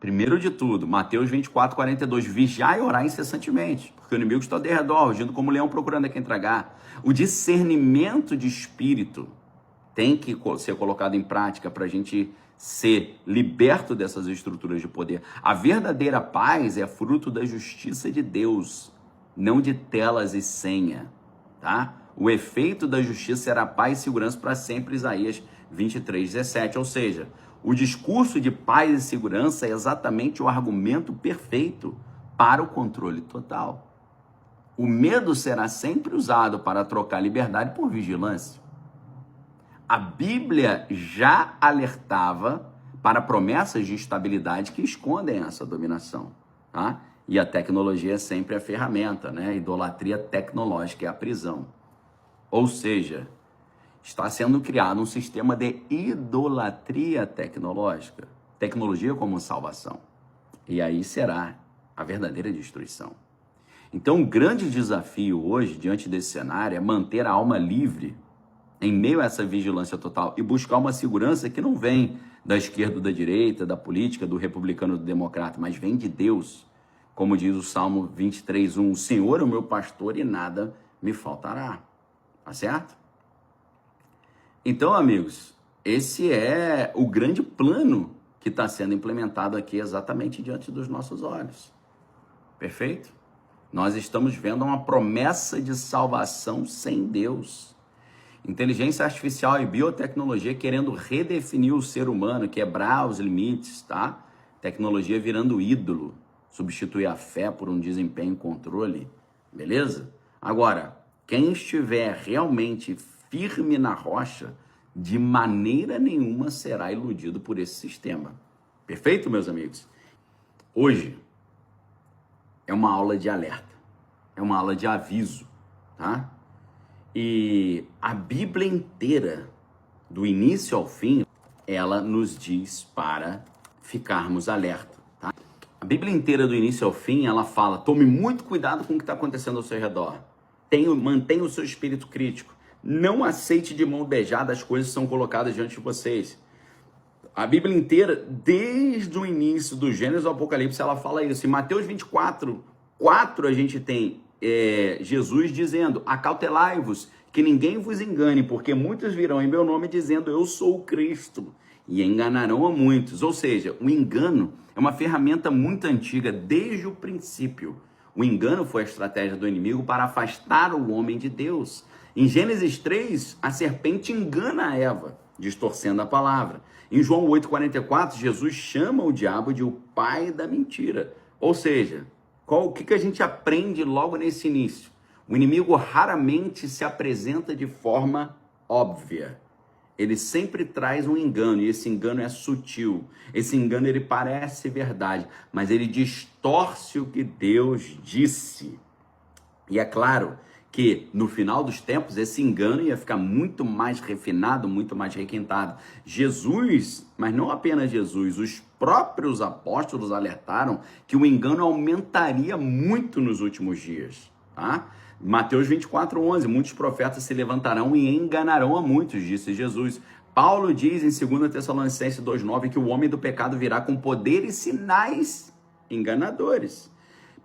Primeiro de tudo, Mateus 24:42, vigiai e orai incessantemente, porque o inimigo está ao derredor, rugindo como leão procurando a quem tragar. O discernimento de espírito tem que ser colocado em prática para a gente ser liberto dessas estruturas de poder. A verdadeira paz é fruto da justiça de Deus, não de telas e senha, tá? O efeito da justiça será paz e segurança para sempre, Isaías 23:17. Ou seja, o discurso de paz e segurança é exatamente o argumento perfeito para o controle total. O medo será sempre usado para trocar liberdade por vigilância. A Bíblia já alertava para promessas de estabilidade que escondem essa dominação, tá? E a tecnologia é sempre a ferramenta, né? A idolatria tecnológica é a prisão. Ou seja, está sendo criado um sistema de idolatria tecnológica. Tecnologia como salvação. E aí será a verdadeira destruição. Então, o grande desafio hoje, diante desse cenário, é manter a alma livre em meio a essa vigilância total e buscar uma segurança que não vem da esquerda ou da direita, da política, do republicano ou do democrata, mas vem de Deus. Como diz o Salmo 23:1, o Senhor é o meu pastor e nada me faltará. Tá certo? Então, amigos, esse é o grande plano que está sendo implementado aqui exatamente diante dos nossos olhos. Perfeito? Nós estamos vendo uma promessa de salvação sem Deus. Inteligência artificial e biotecnologia querendo redefinir o ser humano, quebrar os limites, tá? Tecnologia virando ídolo, substituir a fé por um desempenho e controle, beleza? Agora, quem estiver realmente firme na rocha, de maneira nenhuma será iludido por esse sistema. Perfeito, meus amigos? Hoje é uma aula de alerta, é uma aula de aviso, tá? E a Bíblia inteira, do início ao fim, ela nos diz para ficarmos alerta, tá? A Bíblia inteira, do início ao fim, ela fala, tome muito cuidado com o que está acontecendo ao seu redor. Mantenha o seu espírito crítico. Não aceite de mão beijada as coisas que são colocadas diante de vocês. A Bíblia inteira, desde o início do Gênesis ao Apocalipse, ela fala isso. Em Mateus 24:4, a gente tem Jesus dizendo, acautelai-vos, que ninguém vos engane, porque muitos virão em meu nome dizendo, eu sou o Cristo, e enganarão a muitos. Ou seja, o engano é uma ferramenta muito antiga, desde o princípio. O engano foi a estratégia do inimigo para afastar o homem de Deus. Em Gênesis 3, a serpente engana a Eva, distorcendo a palavra. Em João 8:44, Jesus chama o diabo de o pai da mentira. Ou seja, o que a gente aprende logo nesse início? O inimigo raramente se apresenta de forma óbvia. Ele sempre traz um engano, e esse engano é sutil. Esse engano, ele parece verdade, mas ele distorce o que Deus disse. E é claro que no final dos tempos esse engano ia ficar muito mais refinado, muito mais requintado. Jesus, mas não apenas Jesus, os próprios apóstolos alertaram que o engano aumentaria muito nos últimos dias, tá? Mateus 24:11, muitos profetas se levantarão e enganarão a muitos, disse Jesus. Paulo diz em 2 Tessalonicenses 2:9 que o homem do pecado virá com poder e sinais enganadores.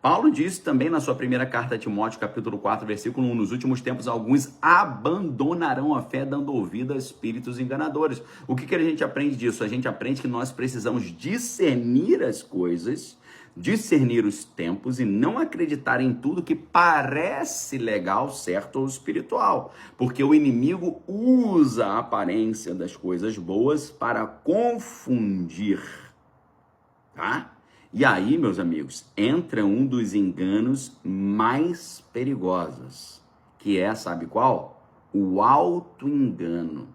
Paulo disse também na sua primeira carta a Timóteo, capítulo 4, versículo 1, nos últimos tempos alguns abandonarão a fé dando ouvido a espíritos enganadores. O que a gente aprende disso? A gente aprende que nós precisamos discernir as coisas, discernir os tempos e não acreditar em tudo que parece legal, certo ou espiritual, porque o inimigo usa a aparência das coisas boas para confundir, tá? E aí, meus amigos, entra um dos enganos mais perigosos, que é, sabe qual? O auto-engano.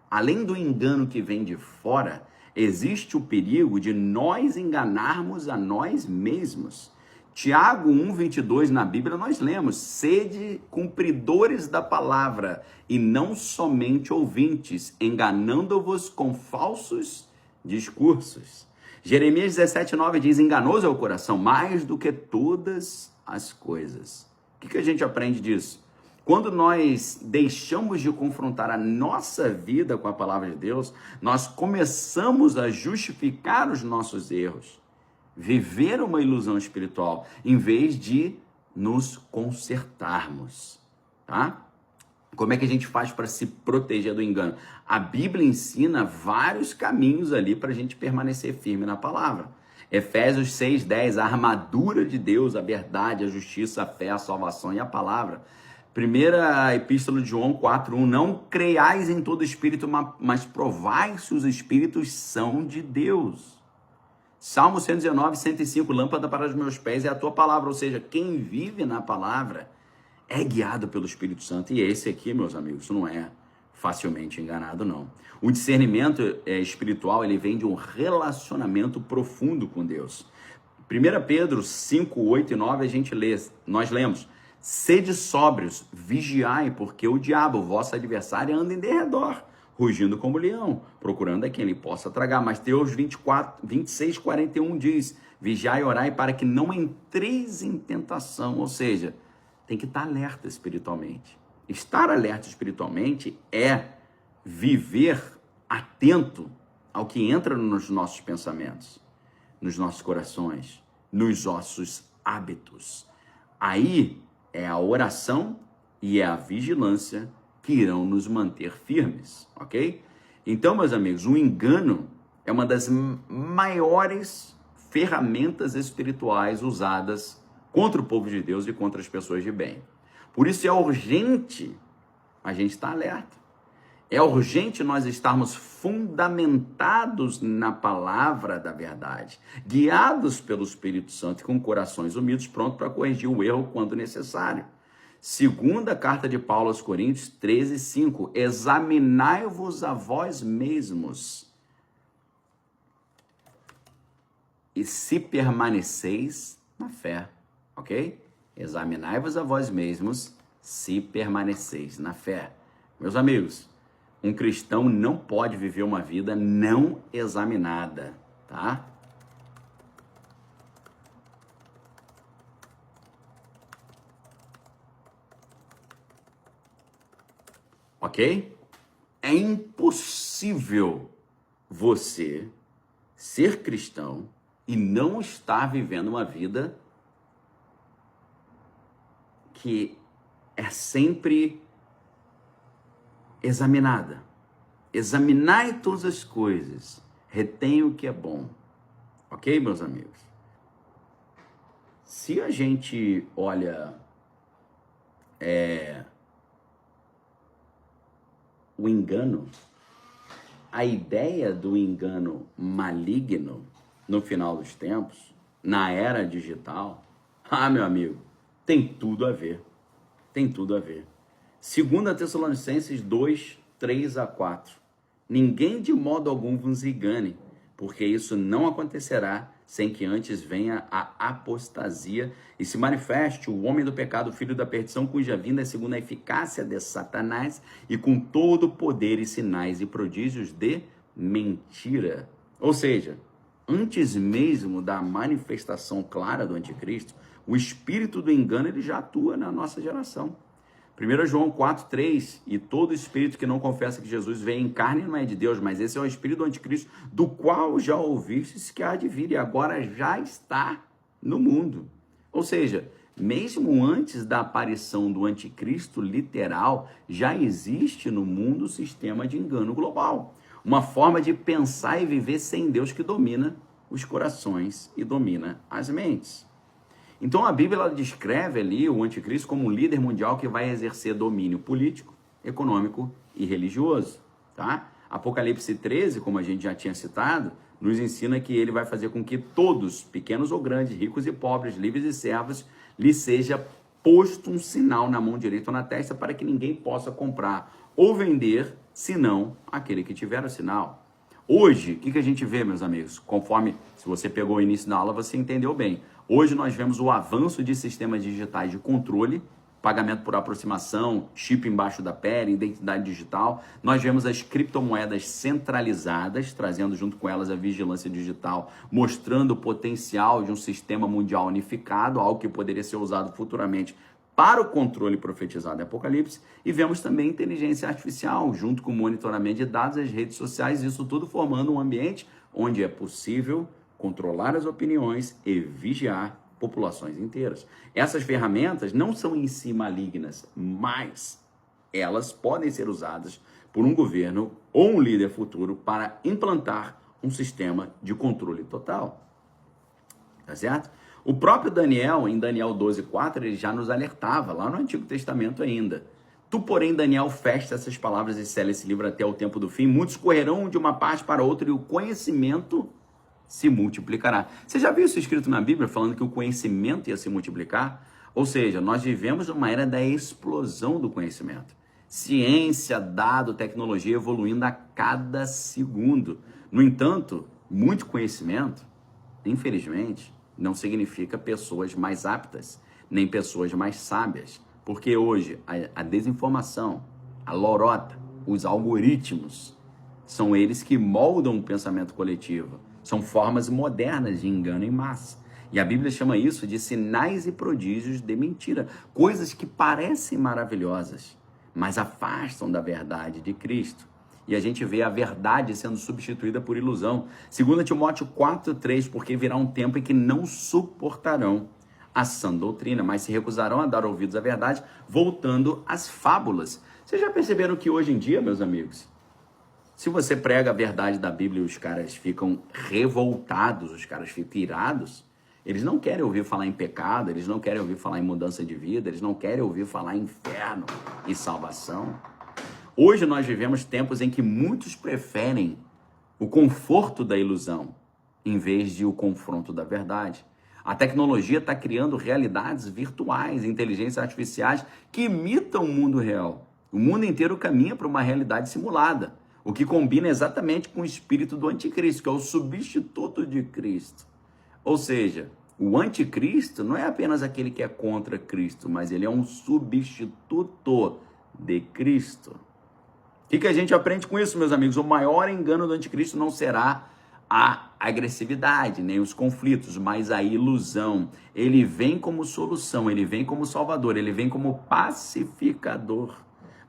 Além do engano que vem de fora, existe o perigo de nós enganarmos a nós mesmos. Tiago 1:22 na Bíblia nós lemos, sede cumpridores da palavra e não somente ouvintes, enganando-vos com falsos discursos. Jeremias 17:9 diz, enganoso é o coração mais do que todas as coisas. O que a gente aprende disso? Quando nós deixamos de confrontar a nossa vida com a palavra de Deus, nós começamos a justificar os nossos erros. viver uma ilusão espiritual, em vez de nos consertarmos, tá? Como é que a gente faz para se proteger do engano? A Bíblia ensina vários caminhos ali para a gente permanecer firme na palavra. Efésios 6:10, a armadura de Deus, a verdade, a justiça, a fé, a salvação e a palavra. Primeira epístola de João 4:1, não creiais em todo espírito, mas provai se os espíritos são de Deus. Salmo 119:105, lâmpada para os meus pés é a tua palavra, ou seja, quem vive na palavra é guiado pelo Espírito Santo. E esse aqui, meus amigos, não é facilmente enganado, não. O discernimento espiritual, ele vem de um relacionamento profundo com Deus. 1 Pedro 5:8 e 9, nós lemos, sede sóbrios, vigiai, porque o diabo, vosso adversário, anda em derredor, rugindo como leão, procurando a quem ele possa tragar. Mateus 26:41 diz, vigiai e orai para que não entreis em tentação, ou seja, tem que estar alerta espiritualmente. Estar alerta espiritualmente é viver atento ao que entra nos nossos pensamentos, nos nossos corações, nos nossos hábitos. Aí é a oração e é a vigilância que irão nos manter firmes, ok? Então, meus amigos, o engano é uma das maiores ferramentas espirituais usadas contra o povo de Deus e contra as pessoas de bem. Por isso é urgente a gente estar alerta. É urgente nós estarmos fundamentados na palavra da verdade, guiados pelo Espírito Santo e com corações humildes, prontos para corrigir o erro quando necessário. Segunda carta de Paulo aos Coríntios 13:5, examinai-vos a vós mesmos, e se permaneceis na fé. Ok? Examinai-vos a vós mesmos, se permaneceis na fé. Meus amigos, um cristão não pode viver uma vida não examinada, tá? Ok? É impossível você ser cristão e não estar vivendo uma vida que é sempre examinada. Examinai todas as coisas, retém o que é bom. Ok, meus amigos? Se a gente olha o engano, a ideia do engano maligno no final dos tempos, na era digital, meu amigo, tem tudo a ver. Tem tudo a ver. 2 Tessalonicenses 2:3-4. Ninguém de modo algum vos engane, porque isso não acontecerá sem que antes venha a apostasia e se manifeste o homem do pecado, o filho da perdição, cuja vinda é segundo a eficácia de Satanás e com todo o poder e sinais e prodígios de mentira. Ou seja, antes mesmo da manifestação clara do anticristo, o espírito do engano ele já atua na nossa geração. 1 João 4:3, e todo espírito que não confessa que Jesus veio em carne não é de Deus, mas esse é o espírito do anticristo, do qual já ouvistes que há de vir e agora já está no mundo. Ou seja, mesmo antes da aparição do anticristo literal, já existe no mundo o sistema de engano global. Uma forma de pensar e viver sem Deus que domina os corações e domina as mentes. Então a Bíblia ela descreve ali o anticristo como um líder mundial que vai exercer domínio político, econômico e religioso, tá? Apocalipse 13, como a gente já tinha citado, nos ensina que ele vai fazer com que todos, pequenos ou grandes, ricos e pobres, livres e servos, lhe seja posto um sinal na mão direita ou na testa para que ninguém possa comprar ou vender, senão aquele que tiver o sinal. Hoje, o que a gente vê, meus amigos? Conforme, se você pegou o início da aula, você entendeu bem. Hoje nós vemos o avanço de sistemas digitais de controle, pagamento por aproximação, chip embaixo da pele, identidade digital. Nós vemos as criptomoedas centralizadas, trazendo junto com elas a vigilância digital, mostrando o potencial de um sistema mundial unificado, algo que poderia ser usado futuramente para o controle profetizado em Apocalipse. E vemos também inteligência artificial, junto com o monitoramento de dados, as redes sociais, isso tudo formando um ambiente onde é possível controlar as opiniões e vigiar populações inteiras. Essas ferramentas não são em si malignas, mas elas podem ser usadas por um governo ou um líder futuro para implantar um sistema de controle total. Tá certo? O próprio Daniel, em Daniel 12:4, ele já nos alertava, lá no Antigo Testamento ainda. Tu, porém, Daniel, fecha essas palavras e sela esse livro até o tempo do fim. Muitos correrão de uma parte para outra e o conhecimento se multiplicará. Você já viu isso escrito na Bíblia, falando que o conhecimento ia se multiplicar? Ou seja, nós vivemos numa era da explosão do conhecimento. Ciência, dado, tecnologia evoluindo a cada segundo. No entanto, muito conhecimento, infelizmente, não significa pessoas mais aptas, nem pessoas mais sábias. Porque hoje a desinformação, a lorota, os algoritmos, são eles que moldam o pensamento coletivo. São formas modernas de engano em massa. E a Bíblia chama isso de sinais e prodígios de mentira. Coisas que parecem maravilhosas, mas afastam da verdade de Cristo. E a gente vê a verdade sendo substituída por ilusão. 2 Timóteo 4:3, porque virá um tempo em que não suportarão a sã doutrina, mas se recusarão a dar ouvidos à verdade, voltando às fábulas. Vocês já perceberam que hoje em dia, meus amigos, se você prega a verdade da Bíblia e os caras ficam revoltados, os caras ficam irados, eles não querem ouvir falar em pecado, eles não querem ouvir falar em mudança de vida, eles não querem ouvir falar em inferno e salvação. Hoje nós vivemos tempos em que muitos preferem o conforto da ilusão, em vez de o confronto da verdade. A tecnologia está criando realidades virtuais, inteligências artificiais que imitam o mundo real. O mundo inteiro caminha para uma realidade simulada, o que combina exatamente com o espírito do anticristo, que é o substituto de Cristo. Ou seja, o anticristo não é apenas aquele que é contra Cristo, mas ele é um substituto de Cristo. O que a gente aprende com isso, meus amigos? O maior engano do anticristo não será a agressividade, nem os conflitos, mas a ilusão. Ele vem como solução, ele vem como salvador, ele vem como pacificador,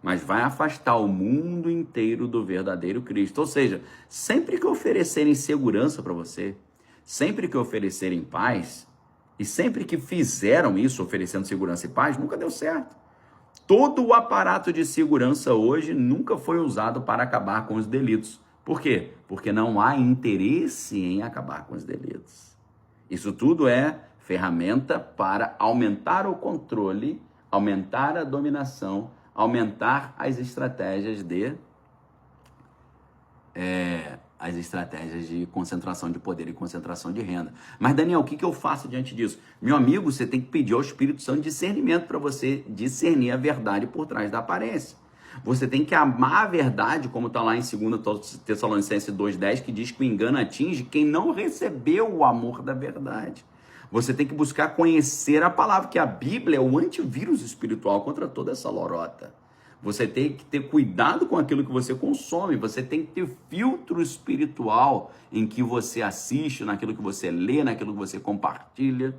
mas vai afastar o mundo inteiro do verdadeiro Cristo. Ou seja, sempre que oferecerem segurança para você, sempre que oferecerem paz, e sempre que fizeram isso, oferecendo segurança e paz, nunca deu certo. Todo o aparato de segurança hoje nunca foi usado para acabar com os delitos. Por quê? Porque não há interesse em acabar com os delitos. Isso tudo é ferramenta para aumentar o controle, aumentar a dominação, aumentar as estratégias de concentração de poder e concentração de renda. Mas, Daniel, o que eu faço diante disso? Meu amigo, você tem que pedir ao Espírito Santo discernimento para você discernir a verdade por trás da aparência. Você tem que amar a verdade, como está lá em 2 Tessalonicenses 2:10, que diz que o engano atinge quem não recebeu o amor da verdade. Você tem que buscar conhecer a palavra, que a Bíblia é o antivírus espiritual contra toda essa lorota. Você tem que ter cuidado com aquilo que você consome, você tem que ter filtro espiritual em que você assiste, naquilo que você lê, naquilo que você compartilha.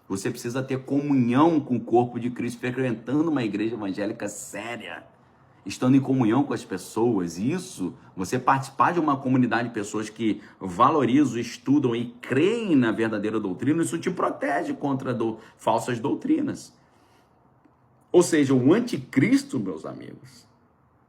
Você precisa ter comunhão com o corpo de Cristo, frequentando uma igreja evangélica séria, estando em comunhão com as pessoas. Isso, você participar de uma comunidade de pessoas que valorizam, estudam e creem na verdadeira doutrina, isso te protege contra falsas doutrinas. Ou seja, o anticristo, meus amigos,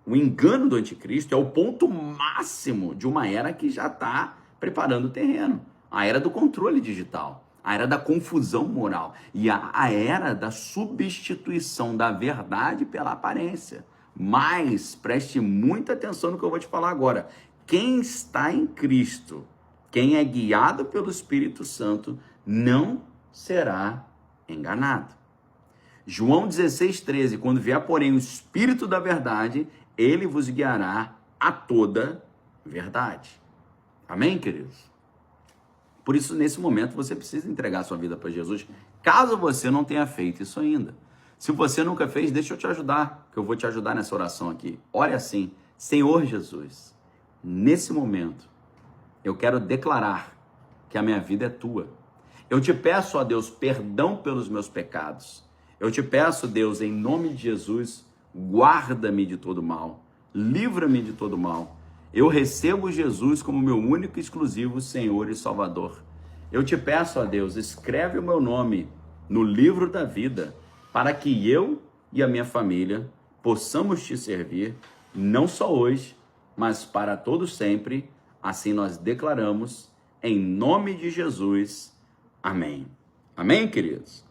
o engano do anticristo é o ponto máximo de uma era que já está preparando o terreno. A era do controle digital, a era da confusão moral e a era da substituição da verdade pela aparência. Mas preste muita atenção no que eu vou te falar agora. Quem está em Cristo, quem é guiado pelo Espírito Santo, não será enganado. João 16:13, quando vier, porém, o Espírito da verdade, ele vos guiará a toda verdade. Amém, queridos? Por isso, nesse momento, você precisa entregar a sua vida para Jesus, caso você não tenha feito isso ainda. Se você nunca fez, deixa eu te ajudar, que eu vou te ajudar nessa oração aqui. Ore assim: Senhor Jesus, nesse momento, eu quero declarar que a minha vida é tua. Eu te peço, ó Deus, perdão pelos meus pecados. Eu te peço, Deus, em nome de Jesus, guarda-me de todo mal, livra-me de todo mal. Eu recebo Jesus como meu único e exclusivo Senhor e Salvador. Eu te peço, ó Deus, escreve o meu nome no livro da vida, para que eu e a minha família possamos te servir, não só hoje, mas para todo sempre. Assim nós declaramos, em nome de Jesus. Amém. Amém, queridos?